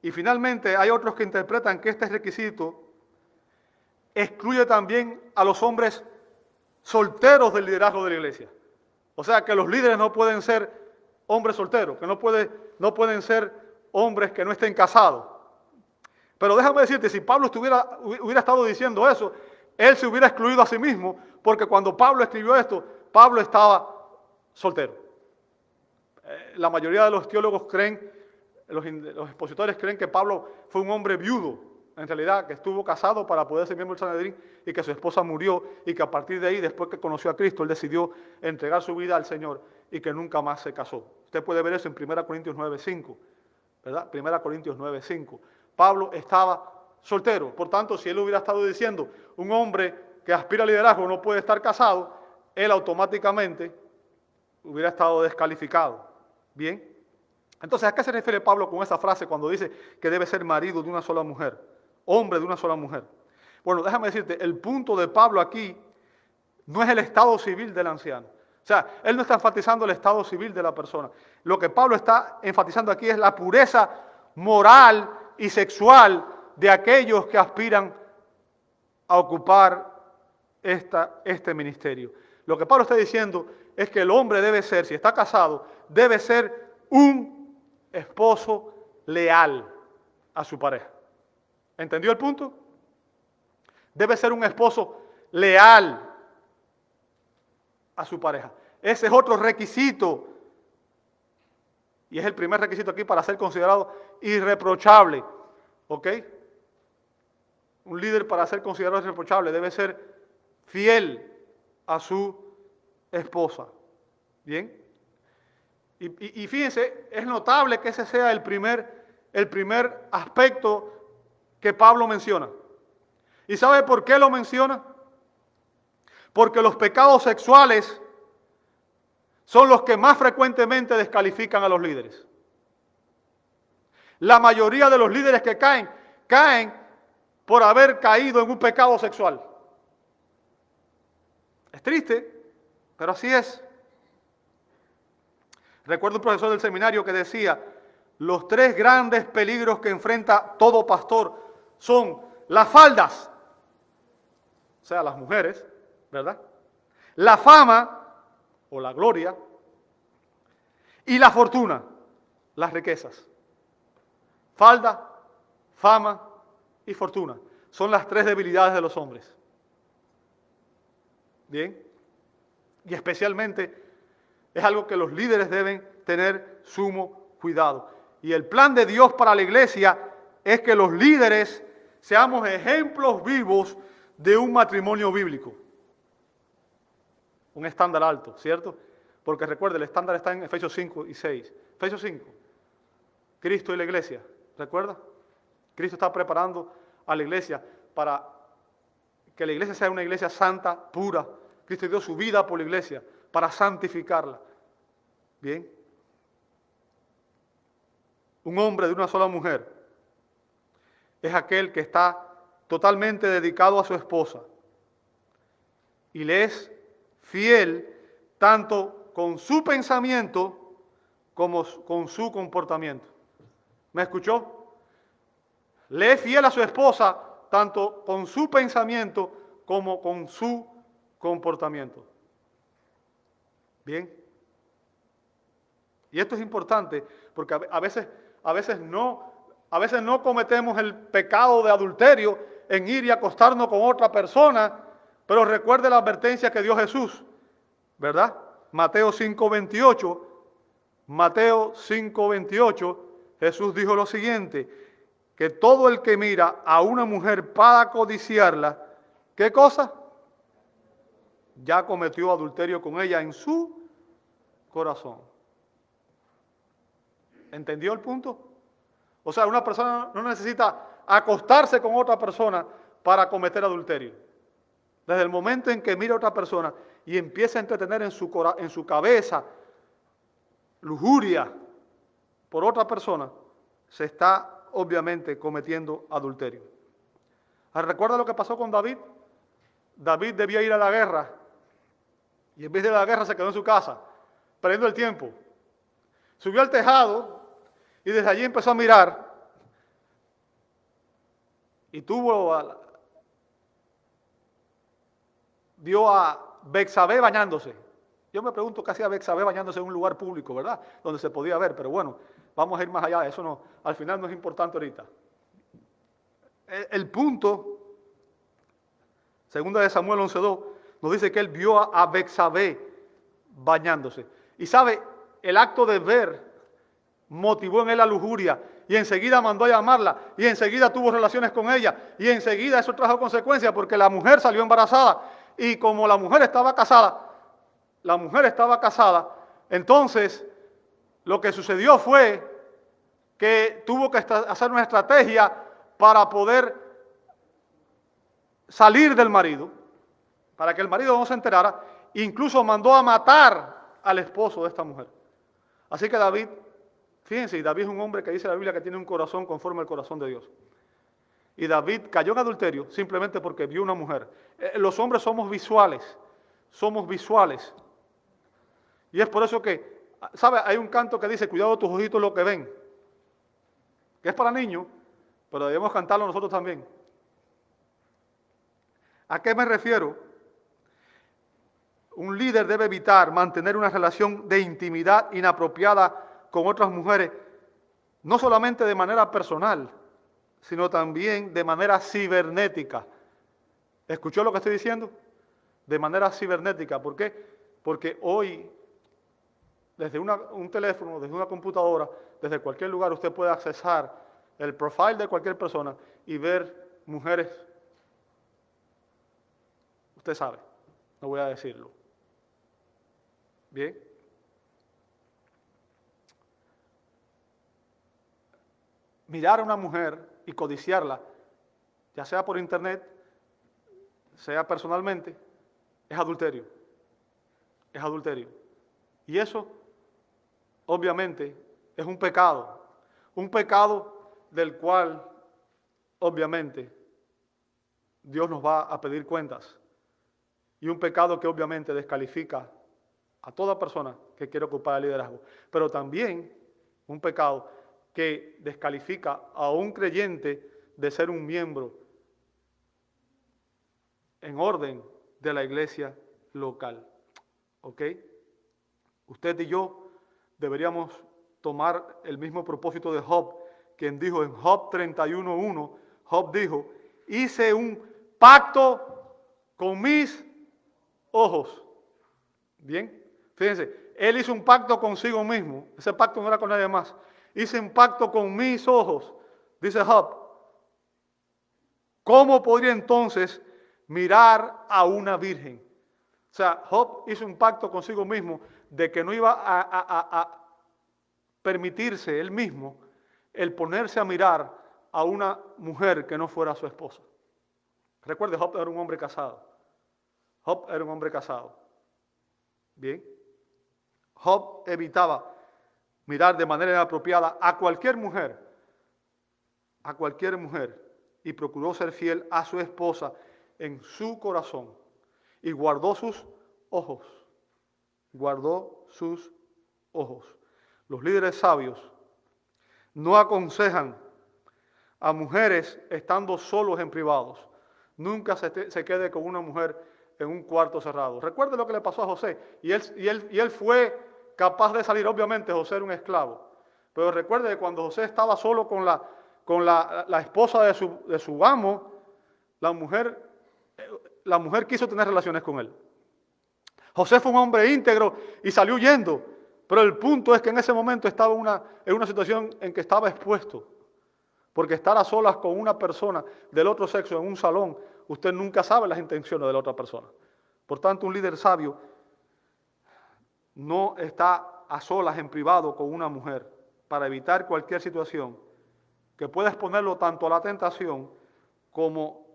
Y finalmente hay otros que interpretan que este requisito excluye también a los hombres solteros del liderazgo de la iglesia. O sea, que los líderes no pueden ser hombres solteros, que no pueden ser hombres que no estén casados. Pero déjame decirte, si Pablo hubiera estado diciendo eso, él se hubiera excluido a sí mismo, porque cuando Pablo escribió esto, Pablo estaba soltero. La mayoría de los teólogos creen, los expositores creen que Pablo fue un hombre viudo, en realidad, que estuvo casado para poder ser miembro del Sanedrín y que su esposa murió y que a partir de ahí, después que conoció a Cristo, él decidió entregar su vida al Señor y que nunca más se casó. Usted puede ver eso en 1 Corintios 9:5, ¿verdad? 1 Corintios 9:5. Pablo estaba soltero, por tanto, si él hubiera estado diciendo un hombre que aspira al liderazgo no puede estar casado, él automáticamente hubiera estado descalificado. Bien. Entonces, ¿a qué se refiere Pablo con esa frase cuando dice que debe ser marido de una sola mujer? Hombre de una sola mujer. Bueno, déjame decirte, el punto de Pablo aquí no es el estado civil del anciano. O sea, él no está enfatizando el estado civil de la persona. Lo que Pablo está enfatizando aquí es la pureza moral y sexual de aquellos que aspiran a ocupar este ministerio. Lo que Pablo está diciendo es que el hombre debe ser, si está casado, debe ser un esposo leal a su pareja. ¿Entendió el punto? Debe ser un esposo leal a su pareja. Ese es otro requisito. Y es el primer requisito aquí para ser considerado irreprochable. ¿Ok? Un líder para ser considerado irreprochable debe ser fiel a su esposa. ¿Bien? Y fíjense, es notable que ese sea el primer aspecto que Pablo menciona. ¿Y sabe por qué lo menciona? Porque los pecados sexuales son los que más frecuentemente descalifican a los líderes. La mayoría de los líderes que caen por haber caído en un pecado sexual. Es triste, pero así es. Recuerdo un profesor del seminario que decía, los 3 grandes peligros que enfrenta todo pastor son las faldas, o sea, las mujeres, ¿verdad? La fama o la gloria y la fortuna, las riquezas. Falda, fama y fortuna son las 3 debilidades de los hombres. Bien, y especialmente es algo que los líderes deben tener sumo cuidado. Y el plan de Dios para la iglesia es que los líderes seamos ejemplos vivos de un matrimonio bíblico. Un estándar alto, ¿cierto? Porque recuerde, el estándar está en Efesios 5 y 6. Efesios 5, Cristo y la iglesia, ¿recuerda? Cristo está preparando a la iglesia para que la iglesia sea una iglesia santa, pura. Cristo dio su vida por la iglesia para santificarla. Bien. Un hombre de una sola mujer es aquel que está totalmente dedicado a su esposa y le es fiel tanto con su pensamiento como con su comportamiento. ¿Me escuchó? Le es fiel a su esposa tanto con su pensamiento como con su comportamiento. Bien. Y esto es importante porque a veces no cometemos el pecado de adulterio en ir y acostarnos con otra persona, pero recuerde la advertencia que dio Jesús, ¿verdad? Mateo 5:28, Mateo 5:28, Jesús dijo lo siguiente, que todo el que mira a una mujer para codiciarla, ¿qué cosa? Ya cometió adulterio con ella en su corazón. ¿Entendió el punto? O sea, una persona no necesita acostarse con otra persona para cometer adulterio. Desde el momento en que mira a otra persona y empieza a entretener en su cabeza lujuria por otra persona, se está obviamente cometiendo adulterio. ¿Recuerda lo que pasó con David? David debía ir a la guerra y en vez de ir a la guerra se quedó en su casa, perdiendo el tiempo. Subió al tejado y desde allí empezó a mirar y vio a Betsabé bañándose. Yo me pregunto qué hacía Betsabé bañándose en un lugar público, ¿verdad? Donde se podía ver, pero bueno, vamos a ir más allá, eso no, al final no es importante ahorita. El punto, segunda de Samuel 11:2, nos dice que él vio a Betsabé bañándose. Y sabe, el acto de ver motivó en él la lujuria y enseguida mandó a llamarla y enseguida tuvo relaciones con ella y enseguida eso trajo consecuencias porque la mujer salió embarazada y como la mujer estaba casada, entonces lo que sucedió fue que tuvo que hacer una estrategia para poder salir del marido, para que el marido no se enterara, incluso mandó a matar al esposo de esta mujer. Así que David, fíjense, David es un hombre que dice la Biblia que tiene un corazón conforme al corazón de Dios. Y David cayó en adulterio simplemente porque vio una mujer. Los hombres somos visuales. Y es por eso que, ¿sabe? Hay un canto que dice, cuidado tus ojitos lo que ven. Que es para niños, pero debemos cantarlo nosotros también. ¿A qué me refiero? Un líder debe evitar mantener una relación de intimidad inapropiada con otras mujeres, no solamente de manera personal, sino también de manera cibernética. ¿Escuchó lo que estoy diciendo? De manera cibernética. ¿Por qué? Porque hoy, desde un teléfono, desde una computadora, desde cualquier lugar, usted puede accesar el profile de cualquier persona y ver mujeres. Usted sabe, no voy a decirlo. Bien. Mirar a una mujer y codiciarla, ya sea por internet, sea personalmente, es adulterio. Es adulterio. Y eso, obviamente, es un pecado. Un pecado del cual, obviamente, Dios nos va a pedir cuentas. Y un pecado que obviamente descalifica a toda persona que quiere ocupar el liderazgo. Pero también un pecado que descalifica a un creyente de ser un miembro en orden de la iglesia local. ¿Ok? Usted y yo deberíamos tomar el mismo propósito de Job, quien dijo en Job 31:1, Job dijo, hice un pacto con mis ojos. Bien, fíjense, él hizo un pacto consigo mismo, ese pacto no era con nadie más. Hice un pacto con mis ojos, dice Job. ¿Cómo podría entonces mirar a una virgen? O sea, Job hizo un pacto consigo mismo de que no iba a permitirse él mismo el ponerse a mirar a una mujer que no fuera su esposa. Recuerde, Job era un hombre casado. Job era un hombre casado. Bien. Job evitaba mirar de manera inapropiada a cualquier mujer, y procuró ser fiel a su esposa en su corazón y guardó sus ojos. Guardó sus ojos. Los líderes sabios no aconsejan a mujeres estando solos en privados. Nunca se quede con una mujer en un cuarto cerrado. Recuerde lo que le pasó a José. Y él fue capaz de salir. Obviamente José era un esclavo. Pero recuerde que cuando José estaba solo con la esposa de su amo, la mujer quiso tener relaciones con él. José fue un hombre íntegro y salió huyendo. Pero el punto es que en ese momento estaba en una situación en que estaba expuesto. Porque estar a solas con una persona del otro sexo en un salón, usted nunca sabe las intenciones de la otra persona. Por tanto, un líder sabio no está a solas en privado con una mujer para evitar cualquier situación que pueda exponerlo tanto a la tentación como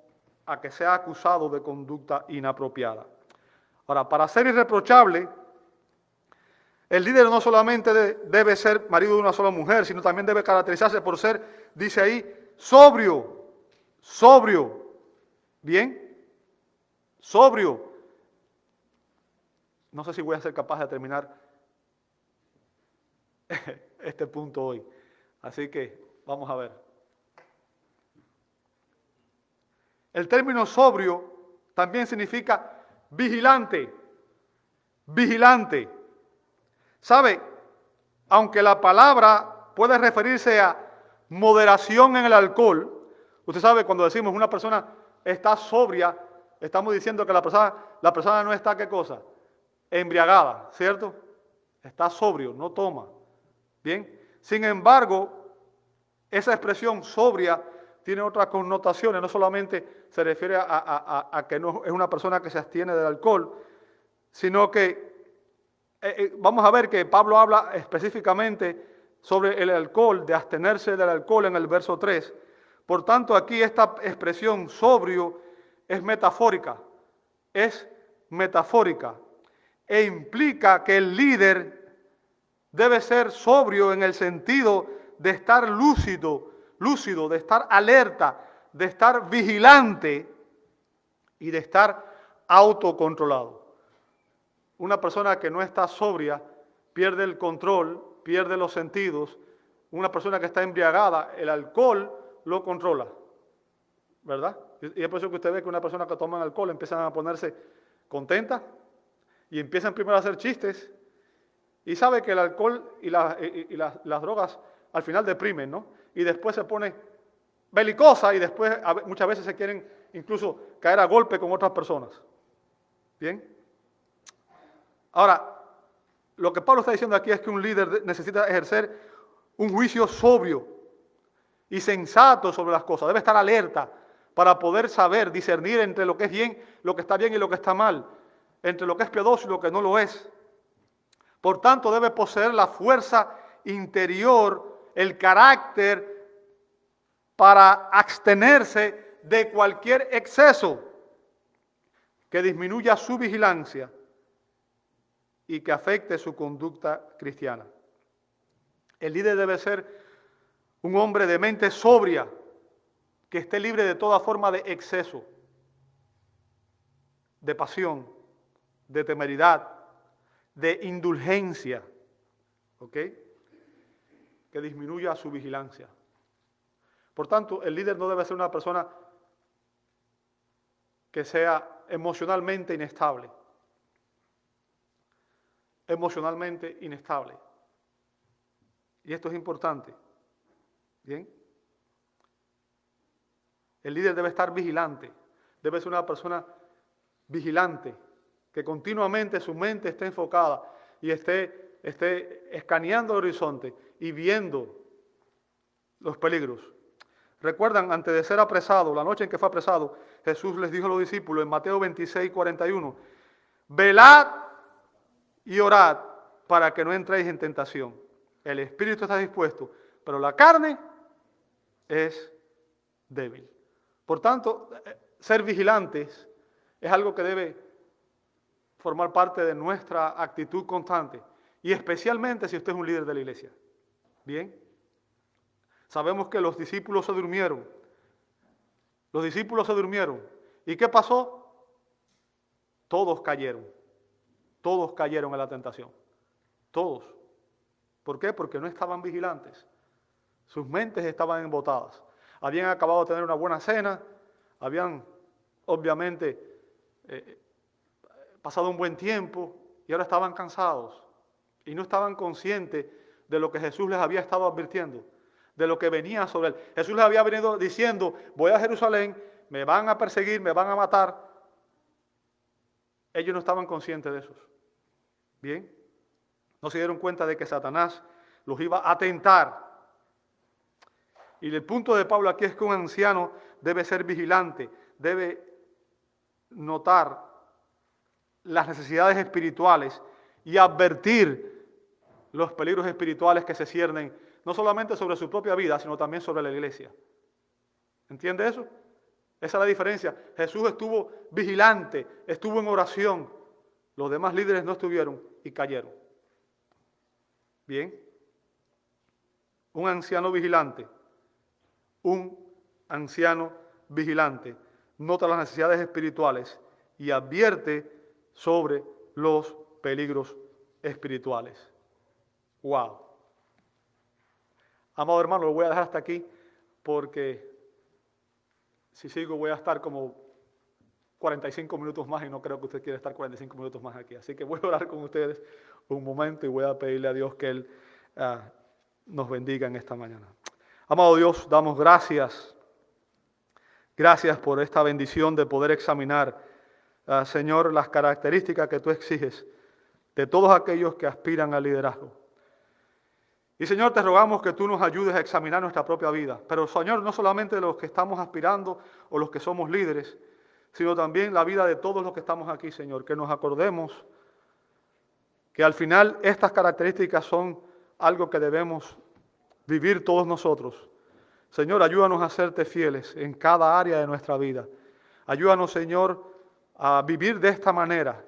a que sea acusado de conducta inapropiada. Ahora, para ser irreprochable, el líder no solamente debe ser marido de una sola mujer, sino también debe caracterizarse por ser, dice ahí, sobrio. ¿Bien? Sobrio. No sé si voy a ser capaz de terminar este punto hoy. Así que vamos a ver. El término sobrio también significa vigilante. Vigilante. ¿Sabe? Aunque la palabra puede referirse a moderación en el alcohol, usted sabe, cuando decimos una persona está sobria, estamos diciendo que la persona no está, ¿qué cosa? Embriagada, ¿cierto? Está sobrio, no toma. Bien. Sin embargo, esa expresión sobria tiene otras connotaciones, no solamente se refiere a que no es una persona que se abstiene del alcohol, sino que vamos a ver que Pablo habla específicamente sobre el alcohol, de abstenerse del alcohol en el verso 3. Por tanto, aquí esta expresión sobrio es metafórica e implica que el líder debe ser sobrio en el sentido de estar lúcido, de estar alerta, de estar vigilante y de estar autocontrolado. Una persona que no está sobria pierde el control, pierde los sentidos. Una persona que está embriagada, el alcohol lo controla, ¿verdad? Y es por eso que usted ve que una persona que toma alcohol empiezan a ponerse contenta y empiezan primero a hacer chistes y sabe que el alcohol y las drogas al final deprimen, ¿no? Y después se pone belicosa y después muchas veces se quieren incluso caer a golpe con otras personas. ¿Bien? Ahora, lo que Pablo está diciendo aquí es que un líder necesita ejercer un juicio sobrio y sensato sobre las cosas. Debe estar alerta para poder saber, discernir entre lo que es bien, lo que está bien y lo que está mal, entre lo que es piadoso y lo que no lo es. Por tanto, debe poseer la fuerza interior, el carácter para abstenerse de cualquier exceso que disminuya su vigilancia y que afecte su conducta cristiana. El líder debe ser un hombre de mente sobria, que esté libre de toda forma de exceso, de pasión, de temeridad, de indulgencia, ¿ok? Que disminuya su vigilancia. Por tanto, el líder no debe ser una persona que sea emocionalmente inestable. Emocionalmente inestable. Y esto es importante. ¿Bien? El líder debe estar vigilante. Debe ser una persona vigilante, que continuamente su mente esté enfocada y esté escaneando el horizonte y viendo los peligros. Recuerdan, antes de ser apresado, la noche en que fue apresado, Jesús les dijo a los discípulos en Mateo 26, 41, velad y orad para que no entréis en tentación. El espíritu está dispuesto, pero la carne es débil. Por tanto, ser vigilantes es algo que debe formar parte de nuestra actitud constante, y especialmente si usted es un líder de la iglesia. Bien, sabemos que los discípulos se durmieron. Los discípulos se durmieron. ¿Y qué pasó? Todos cayeron. Todos cayeron en la tentación. Todos. ¿Por qué? Porque no estaban vigilantes. Sus mentes estaban embotadas. Habían acabado de tener una buena cena, habían obviamente pasado un buen tiempo y ahora estaban cansados y no estaban conscientes de lo que Jesús les había estado advirtiendo, de lo que venía sobre él. Jesús les había venido diciendo, voy a Jerusalén, me van a perseguir, me van a matar, Ellos no estaban conscientes de eso. Bien, no se dieron cuenta de que Satanás los iba a tentar. Y el punto de Pablo aquí es que un anciano debe ser vigilante, debe notar las necesidades espirituales y advertir los peligros espirituales que se ciernen no solamente sobre su propia vida, sino también sobre la iglesia. ¿Entiende eso? Esa es la diferencia. Jesús estuvo vigilante, estuvo en oración. Los demás líderes no estuvieron y cayeron. Bien. Un anciano vigilante nota las necesidades espirituales y advierte sobre los peligros espirituales. ¡Wow! Amado hermano, lo voy a dejar hasta aquí porque si sigo voy a estar como 45 minutos más y no creo que usted quiera estar 45 minutos más aquí. Así que voy a orar con ustedes un momento y voy a pedirle a Dios que Él nos bendiga en esta mañana. Amado Dios, damos gracias. Gracias por esta bendición de poder examinar, Señor, las características que tú exiges de todos aquellos que aspiran al liderazgo. Y Señor, te rogamos que tú nos ayudes a examinar nuestra propia vida. Pero Señor, no solamente los que estamos aspirando o los que somos líderes, sino también la vida de todos los que estamos aquí, Señor. Que nos acordemos que al final estas características son algo que debemos vivir todos nosotros. Señor, ayúdanos a serte fieles en cada área de nuestra vida. Ayúdanos, Señor, a vivir de esta manera.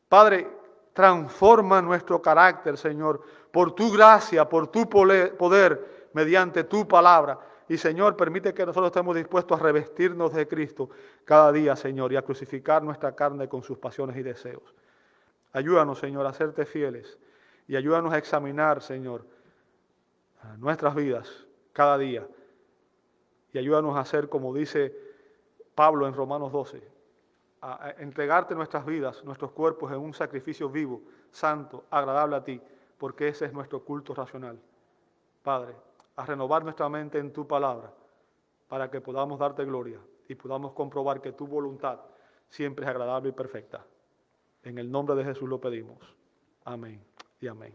Padre, transforma nuestro carácter, Señor, por tu gracia, por tu poder, mediante tu palabra. Y, Señor, permite que nosotros estemos dispuestos a revestirnos de Cristo cada día, Señor, y a crucificar nuestra carne con sus pasiones y deseos. Ayúdanos, Señor, a serte fieles y ayúdanos a examinar, Señor, nuestras vidas cada día. Y ayúdanos a hacer, como dice Pablo en Romanos 12, a entregarte nuestras vidas, nuestros cuerpos en un sacrificio vivo, santo, agradable a ti, porque ese es nuestro culto racional. Padre, a renovar nuestra mente en tu palabra, para que podamos darte gloria y podamos comprobar que tu voluntad siempre es agradable y perfecta. En el nombre de Jesús lo pedimos. Amén y amén.